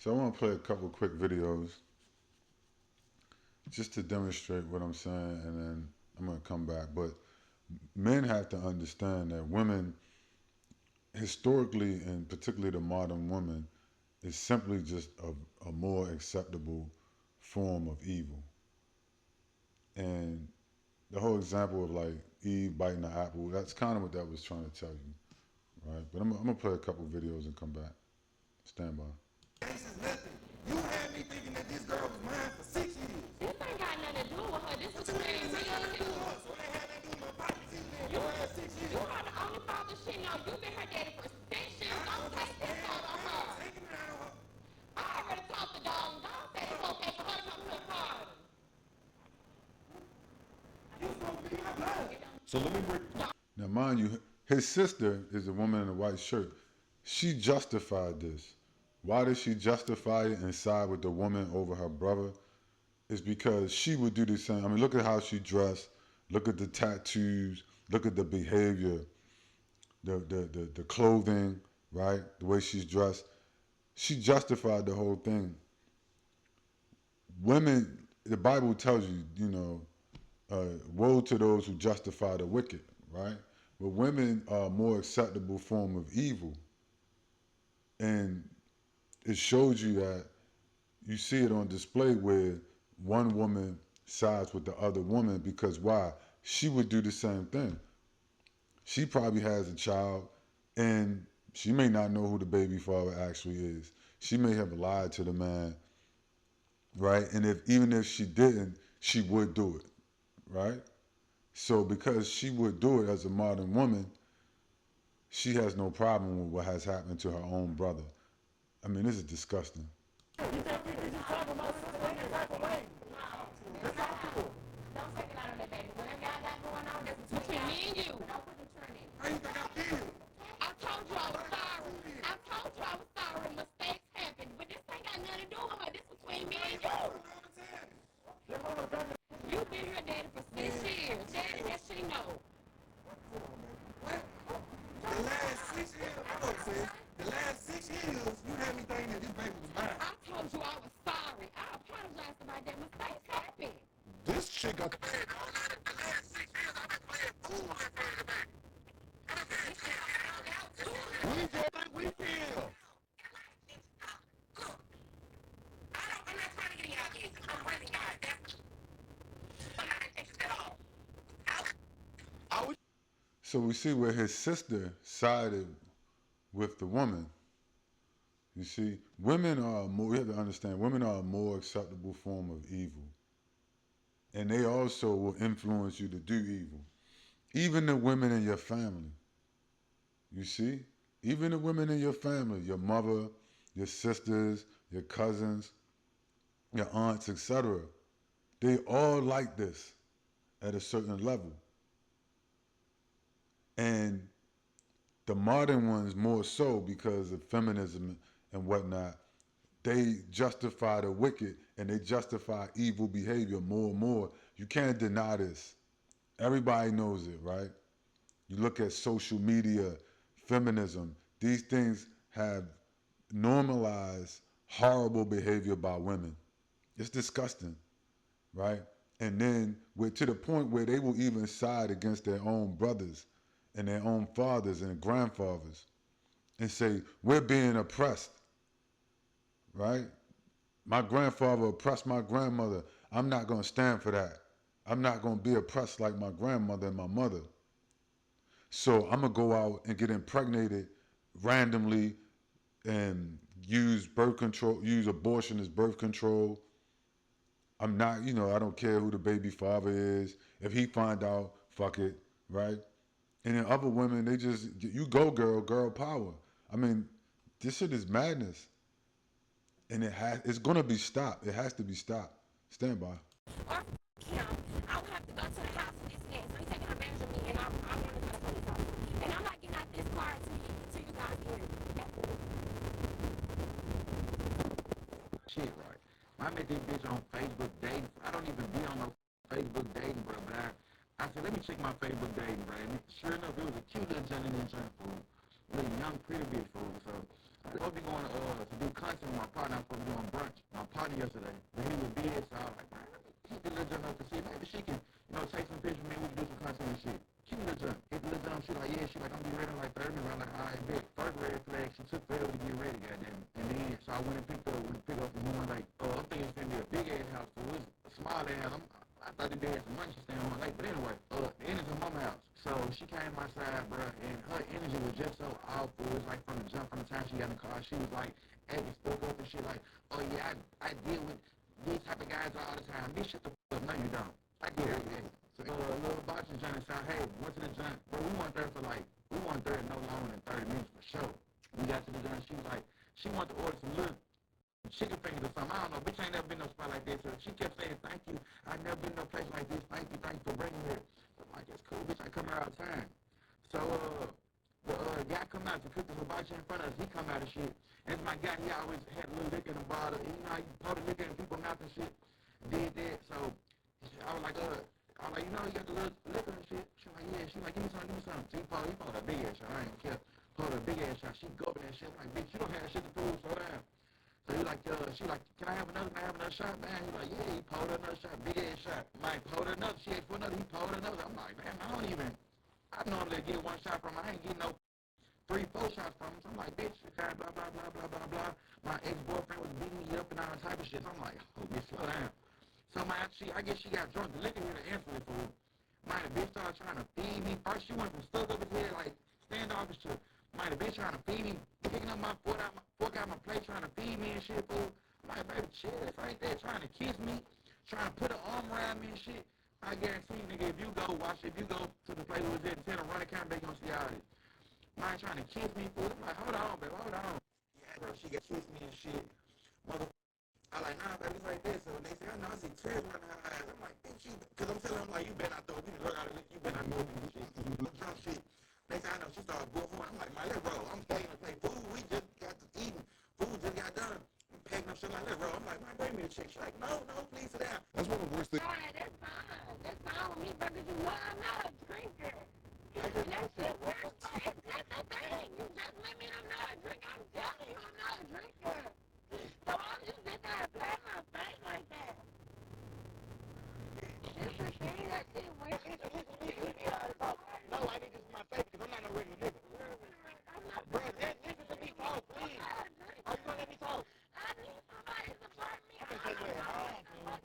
So I want to play a couple quick videos just to demonstrate what I'm saying, and then I'm going to come back. But men have to understand that women, historically, and particularly the modern woman, is simply just a more acceptable form of evil. And the whole example of like Eve biting the apple, that's kind of what that was trying to tell you, right? But I'm going to play a couple videos and come back. Stand by. This is nothing. You had me thinking that this girl was mine for 6 years. This ain't got nothing to do with her. This is between me and you. So they had that do with my pockets even then. You had 6 years. You are the only father she know. You've been her daddy for 6 years. Don't take this out on her. Taking it out of her. I already talked to dog, and dog said it's okay for her to come to the party. You supposed to be my blood. So let me break. Now, mind you, his sister is a woman in a white shirt. She justified this. Why did she justify it and side with the woman over her brother? It's because she would do the same. I mean, look at how she dressed. Look at the tattoos. Look at the behavior, the clothing, right? The way she's dressed. She justified the whole thing. Women, the Bible tells you, woe to those who justify the wicked, right? But women are a more acceptable form of evil. And it shows you that you see it on display where one woman sides with the other woman because why? She would do the same thing. She probably has a child and she may not know who the baby father actually is. She may have lied to the man, right? And even if she didn't, she would do it, right? So because she would do it as a modern woman, she has no problem with what has happened to her own brother. I mean, this is disgusting. Don't take it out on that baby. Whatever y'all got going on, that's between me and you. Don't put the trend in. How you think I feel? I told you I was sorry. I told you I was sorry. Mistakes happen. But this ain't got nothing to do with her. This between me and you. You've been her daddy for 6 years. Daddy that she know. The last 6 years, I'm gonna say, the last 6 years, you had me thinking that this baby was mine. I told you I was sorry. I apologized about that. Mistakes happen. This chick got. The last 6 years, I've been playing fool with her baby. We just think we feel. I'm not trying to get out here. I'm really not. I'm not interested at all. I was. So we see where his sister sided with the woman. You see, women are more, you have to understand, women are a more acceptable form of evil. And they also will influence you to do evil. Even the women in your family. You see? Even the women in your family, your mother, your sisters, your cousins, your aunts, etc. They all like this at a certain level. And the modern ones more so because of feminism and whatnot, they justify the wicked and they justify evil behavior more and more. You can't deny this. Everybody knows it, right? You look at social media, feminism, these things have normalized horrible behavior by women. It's disgusting, right? And then we're to the point where they will even side against their own brothers and their own fathers and grandfathers and say, we're being oppressed, right? My grandfather oppressed my grandmother. I'm not going to stand for that. I'm not going to be oppressed like my grandmother and my mother. So I'm going to go out and get impregnated randomly and use birth control, use abortion as birth control. I'm not, I don't care who the baby father is. If he find out, fuck it, right? And then other women, they just, you go girl, girl power. I mean, this shit is madness. And it's gonna be stopped. It has to be stopped. Stand by. Or him. I would have to go to the house with this man. So he's taking advantage of me, and I want to go to the police officer. And I'm not getting out this car until you guys hear me. Shit, right. I met this bitch on Facebook dating. I don't even be on no Facebook dating, bro. But I said, let me check my Facebook dating, bro. And sure enough, it was a cute little Johnny fool. Little young, pretty bitch fool. So I'm supposed to be going to do content with my partner. I'm supposed to him yesterday, but he was big, so I was like, man, let me hit the little jump up to see, maybe she can, take some pictures of me, we can do some content and shit. Keep me the jump. Hit the little jump, she like, yeah, she like, I'm gonna be ready in like 30 minutes. I'm like, all right, bet. First red flag, she took forever to get ready, goddamn it. And then, so I went and picked up from one, like, I'm thinking it's gonna be a big ass house, so it was a small ass house. I thought the dad had some money, she staying on late, but anyway, the end is her mama house. So she came outside, bro, and her energy was just so awful. It was like from the jump, from the time she got in the car, she was like, acting spoke up and shit, like, oh yeah, I deal with these type of guys all the time. Bitch, shut the fuck up. No, you don't. I get it every day. So, little boxing joint sound, hey, went to the joint, bro, we weren't there no longer than 30 minutes for sure. We got to the joint, she was like, she wanted to order some little chicken fingers or something. I don't know, bitch, I ain't never been no spot like this. So she kept saying, thank you. I never been no place like this. Thank you for bringing me here. I'm like, it's cool, bitch. I come here all the time. So, the guy come out to cook the hibachi in front of us. He come out of shit. And it's my guy. He always had a little liquor in the bottle. You know how you pour the liquor in people's mouth and shit. Did that. So, I was like, you know, you got the little liquor and shit. She like, yeah. She like, give me some. So he poured a big ass shot. I ain't care. Poured a big ass shot. She go over that shit. I'm like, bitch, you don't have shit to prove. Slow down. So he like, she like, can I have another shot, man? He like, yeah, he poured another shot, big ass shot. Mike poured another, she asked for another, he poured another. I'm like, man, I normally get one shot from him. I ain't getting no 3, 4 shots from him. So I'm like, bitch, blah, blah, blah, blah, blah, blah, blah. My ex-boyfriend was beating me up and all type of shit. So I'm like, oh, bitch, slow down. So I guess she got drunk. The liquor hit her instantly, fool. The bitch started trying to feed me. First, she went from stuck up his head, like, standoffish to, the bitch trying to feed me, picking up my fork out my plate, trying to feed me and shit, fool. I'm like, baby, chill, it's right there, trying to kiss me, trying to put her arm around me and shit. I guarantee you, nigga, if you go to the place where it was at and tell them run the camera, they gonna see all this. Trying to kiss me, fool. I'm like, hold on, baby, hold on. Yeah, bro, she got kissed me and shit. Mother, I like, nah, baby, it's right there. So they say, I know, I see tears running her eyes. I'm like, bitch, because I'm telling them, like, you better not throw me, you better not go and shit, you drunk shit. They say, I know, she started bullshit. I'm like, man, let's roll. I'm staying to play food. We just got to eating. Food just got done. I'm packing up shit like, let's roll. I'm like, man, bring me the chick. She's like, no, please sit down. That's one of the worst things. Alright, that's fine. That's fine with me, because you know I'm not a drinker. And that shit works, but it's not the thing. You just let me, I'm not a drinker. I'm telling you, I'm not a drinker. So I'm just sitting there and play my face like that. This is the thing, that shit weird. No, I need this in my face because I'm not no regular nigga. I'm not Bro, listen to me talk, please. Are you gonna let me talk? I need somebody to support me. I'm gonna take you at home, man.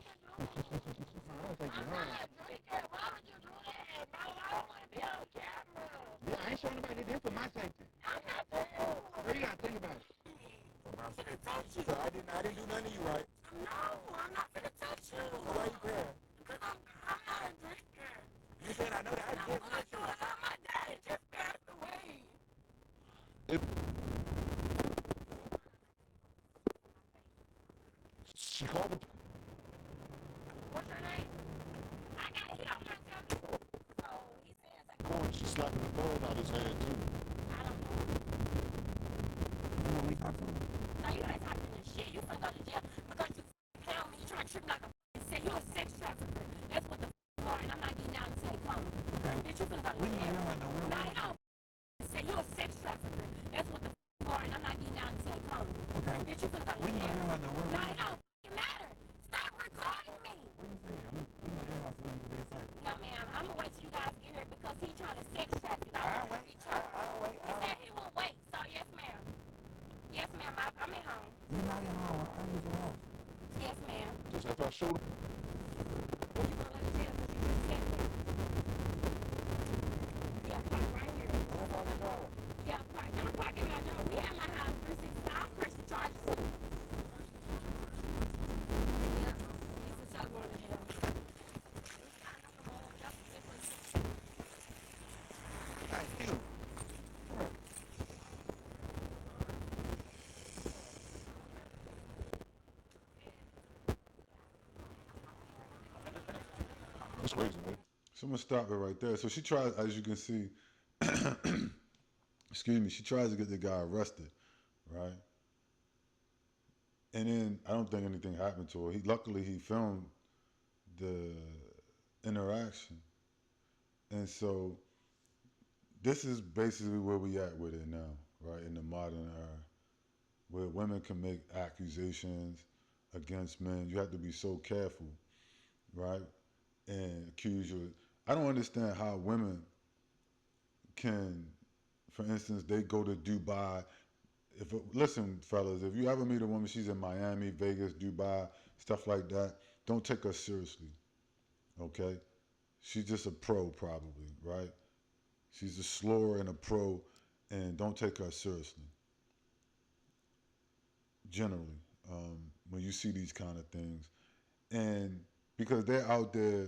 I'm not a drinker. Why would you do that, bro? I don't want to be on camera. Yeah, I ain't showing nobody this for my safety. I'm not doing it. Bro, you gotta think about it. I'm finna touch you. So I didn't do nothing to you, right? No, I'm not finna touch you. So why you crying? Because I'm not a drinker. You said I know that. I I'm just going through it. My daddy just passed away. She called the What's your name? I got hit on myself. So he says, like, phone. She slapping the phone out his hand too. I don't know. You want me to talk to him? No, you ain't talking this shit. You finna go to jail because you play on me. You trying to treat me like a sex. You a sex trafficker. That's what the are, and I'm not getting down to say come. Okay. Bitch, you finna go to We need jail. to know where No, no. Say you a sex trafficker. That's what the are, and I'm not getting down to say come. Okay. Bitch, you finna go to We need jail. to know where No, it don't matter. Stop recording me. What you say? We need to know so we can be safe. No, ma'am. I'm gonna wait till you guys get here because he trying to sex traffic. I'll wait. He said he will wait. So yes, ma'am. Yes, ma'am. I'm at home. You're not at home. I'm at your house. Yes, ma'am. Just after I showed But you gonna let it jail because you just said that. Yeah, park right here. Yeah, park. Don't park in my door. We at my house. 360. I'll press the charges. Yeah. He's for sure going to jail. Thank you. That's crazy, man. So I'm gonna stop it right there. So she tries, as you can see, excuse me, she tries to get the guy arrested, right? And then I don't think anything happened to her. Luckily he filmed the interaction, and so this is basically where we at with it now, right? In the modern era, where women can make accusations against men. You have to be so careful, right? And accuse you. I don't understand how women can, for instance, they go to Dubai. Listen, fellas, if you ever meet a woman, she's in Miami, Vegas, Dubai, stuff like that. Don't take her seriously, okay? She's just a pro, probably, right? She's a slower and a pro, and don't take her seriously. Generally, when you see these kind of things, and because they're out there,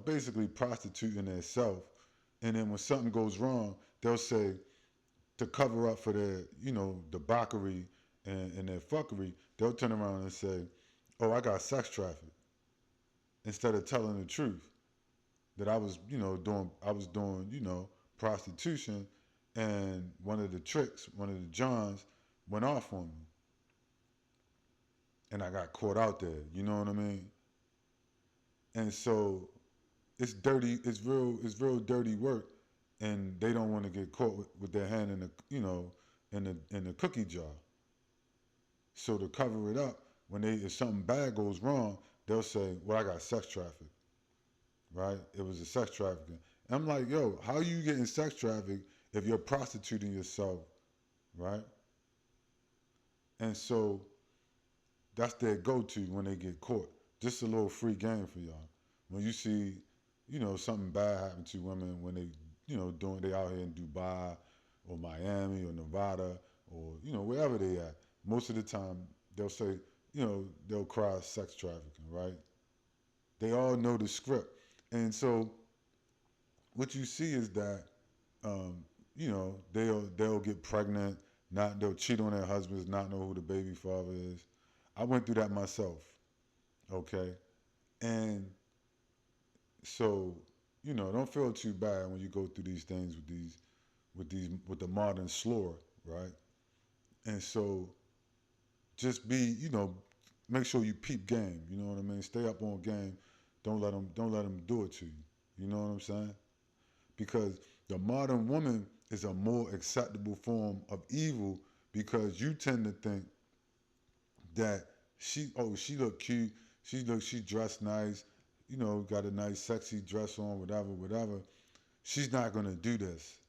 basically prostituting themselves, and then when something goes wrong, they'll say to cover up for their, debauchery and their fuckery, they'll turn around and say, "Oh, I got sex trafficked," instead of telling the truth that I was doing, prostitution, and one of the tricks, one of the Johns, went off on me, and I got caught out there. You know what I mean? And so it's dirty. It's real dirty work, and they don't want to get caught with their hand in the, in the cookie jar. So to cover it up, when if something bad goes wrong, they'll say, "Well, I got sex trafficked, right? It was a sex trafficking." And I'm like, "Yo, how are you getting sex trafficked if you're prostituting yourself, right?" And so that's their go-to when they get caught. Just a little free game for y'all. When you see, something bad happen to women when they, doing they out here in Dubai or Miami or Nevada or wherever they at. Most of the time they'll say, they'll cry sex trafficking, right? They all know the script, and so what you see is that, they'll get pregnant, not they'll cheat on their husbands, not know who the baby father is. I went through that myself, okay? And so, don't feel too bad when you go through these things with the modern slur, right? And so just be, make sure you peep game. You know what I mean? Stay up on game. Don't let them do it to you. You know what I'm saying? Because the modern woman is a more acceptable form of evil because you tend to think that she look cute, she dressed nice, got a nice sexy dress on, whatever. She's not gonna do this.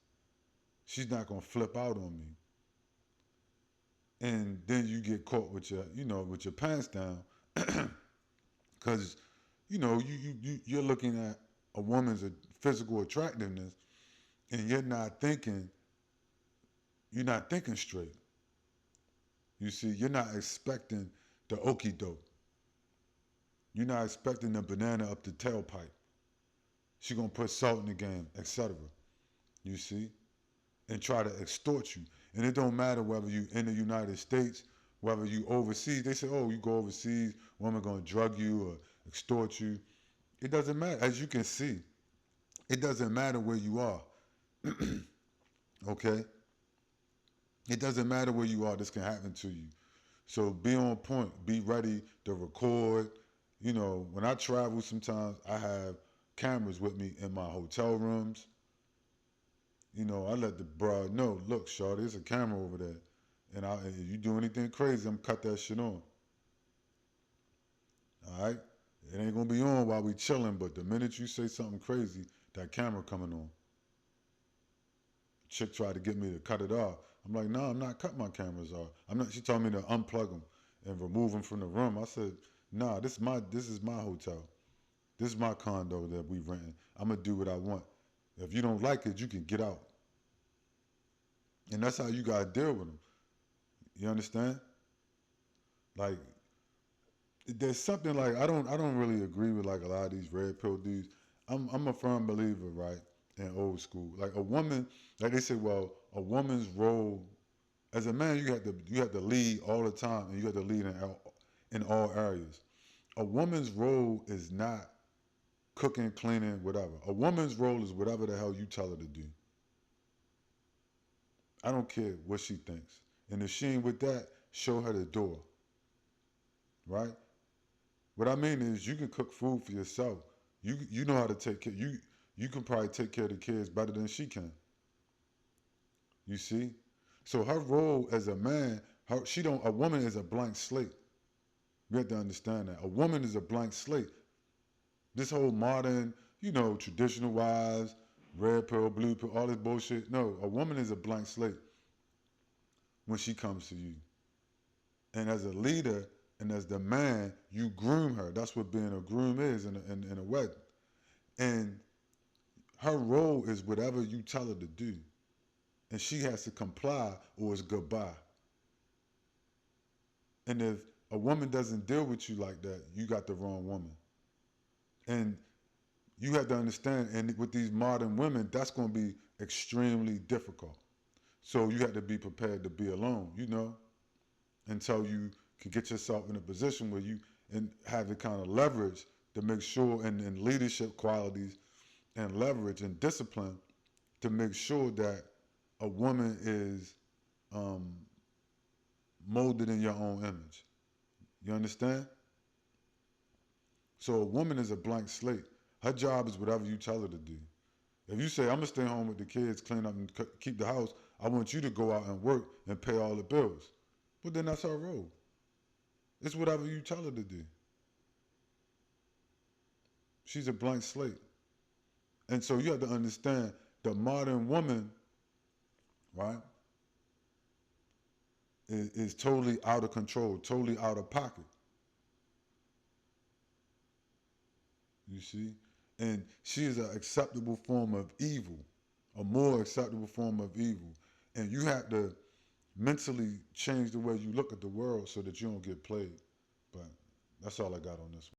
She's not gonna flip out on me. And then you get caught with your pants down, because you're looking at a woman's physical attractiveness, and you're not thinking straight. You see, you're not expecting the okey doke. You're not expecting the banana up the tailpipe. She gonna put salt in the game, etc. You see, and try to extort you. And it don't matter whether you in the United States, whether you overseas. They say, "Oh, you go overseas, woman gonna drug you or extort you." It doesn't matter. As you can see, it doesn't matter where you are. Okay, it doesn't matter where you are. This can happen to you. So be on point. Be ready to record. When I travel, sometimes I have cameras with me in my hotel rooms. I let the broad know, "Look, shorty, there's a camera over there. And if you do anything crazy, I'm cut that shit on. All right? It ain't gonna be on while we chilling, but the minute you say something crazy, that camera coming on." Chick tried to get me to cut it off. I'm like, "No, I'm not cutting my cameras off. I'm not." She told me to unplug them and remove them from the room. I said, "Nah, this is my hotel. This is my condo that we renting. I'm gonna do what I want. If you don't like it, you can get out." And that's how you gotta deal with them. You understand? Like, there's something like I don't really agree with like a lot of these red pill dudes. I'm a firm believer, right, in old school. Like a woman, like they say, well, a woman's role as a man, you have to lead all the time, and you have to lead in all areas. A woman's role is not cooking, cleaning, whatever. A woman's role is whatever the hell you tell her to do. I don't care what she thinks. And if she ain't with that, show her the door, right? What I mean is, you can cook food for yourself. You know how to take care. You can probably take care of the kids better than she can. You see, so her role as a man, her she don't. A woman is a blank slate. We have to understand that. A woman is a blank slate. This whole modern, traditional wives, red pill, blue pill, all this bullshit. No, a woman is a blank slate when she comes to you. And as a leader and as the man, you groom her. That's what being a groom is in a wedding. And her role is whatever you tell her to do. And she has to comply or it's goodbye. And if a woman doesn't deal with you like that, you got the wrong woman. And you have to understand, and with these modern women, that's going to be extremely difficult. So you have to be prepared to be alone, until you can get yourself in a position where you and have the kind of leverage to make sure, and leadership qualities and leverage and discipline to make sure that a woman is um, molded in your own image. You understand? So a woman is a blank slate. Her job is whatever you tell her to do. If you say, I'm going to stay home with the kids, clean up and keep the house, I want you to go out and work and pay all the bills. Well, then that's her role. It's whatever you tell her to do. She's a blank slate. And so you have to understand the modern woman, right, is totally out of control, totally out of pocket. You see? And she is an acceptable form of evil, a more acceptable form of evil. And you have to mentally change the way you look at the world so that you don't get played. But that's all I got on this one.